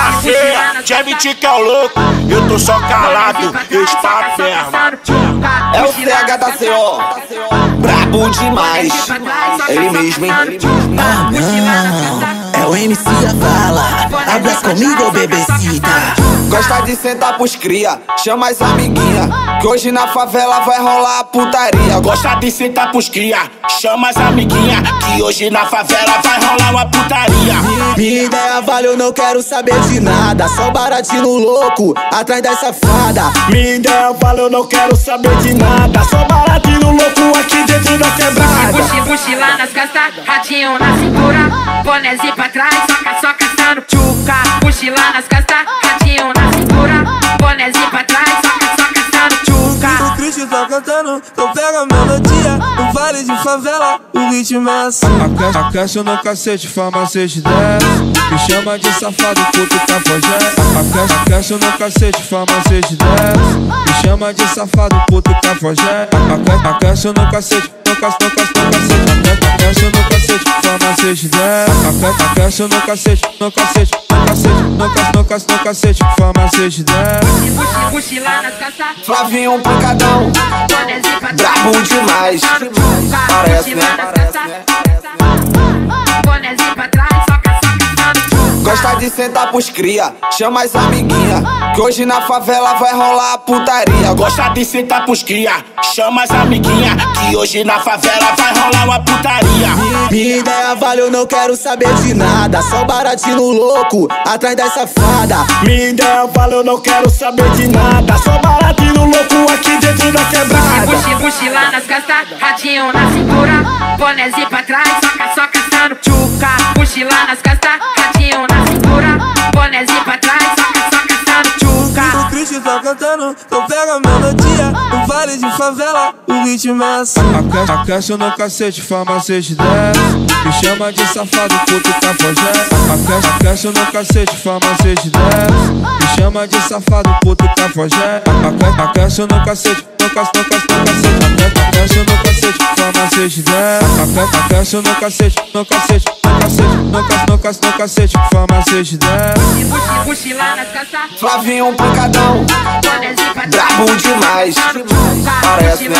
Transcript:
Porra feia, quer mentir que é o louco? Eu tô só calado, espaferma. É o CH da CO, brabo demais. Ele mesmo, hein? É o MC a fala, hablas comigo, bebecita. Gosta de sentar pros cria, chama as amiguinha, que hoje na favela vai rolar putaria. Gosta de sentar pros cria, chama as amiguinha, que hoje na favela vai rolar uma putaria. Minha ideia vale, eu não quero saber de nada, só baratinho louco, atrás da safada. Minha ideia vale, eu não quero saber de nada, só baratinho louco aqui dentro da quebrada. Mochila nas costas, ratinho na cintura, bonézinho pra trás, só caçando tchuca. Mochila nas costas, ratinho na cintura, bonézinho pra trás, só caçando tchuca. O Christian tá cantando, então pega a melodia. No vale de favela, o ritmo é assim. Aquece no cacete, farmacete desce. Me chama de safado, puto cafajé. Aquece no cacete, farmacete desce. Me chama de safado, puto cafajé. Aquece no cacete, no cacete. Aquece no cacete, farmacete desce. Aquece no cacete, no cacete. No cacete, farmacete desce. Mochila nas costas, Flavinho pancadão, bonézinho pra trás, brabo demais. Parece, né? bonézinho pra trás, só caçando tchuca. Gosta de sentar pros cria, chama as amiguinha, que hoje na favela vai rolar putaria. Gosta de sentar pros cria, chama as amiguinha, que hoje na favela vai rolar uma putaria. Minha ideia vale, eu não quero saber de nada, só baratinho louco, atrás da safada. Minha ideia vale, eu não quero saber de nada, só baratinho louco aqui dentro da quebrada. Mochila nas costas, ratinho na cintura, bonézinho pra trás, só caçando tchuca. Mochila nas costas, ratinho na cintura, bonézinho pra trás, só caçando tchuca. O Christian tá cantando, então pega a melodia. No vale de favela, o ritmo é assim. Aquece no cacete, farmacete desce. Me chama de safado, puto cafajé. Aquece no cacete, farmacete desce. Me chama de safado, puto cafajé. Aquece no cacete, no cacete. Aquece no cacete, farmacete desce. Aquece no cacete, no cacete. No cacete, farmacete desce. Mochila nas costas, Flavinho pancadão, bonézinho pra trás, brabo demais. Parece, né?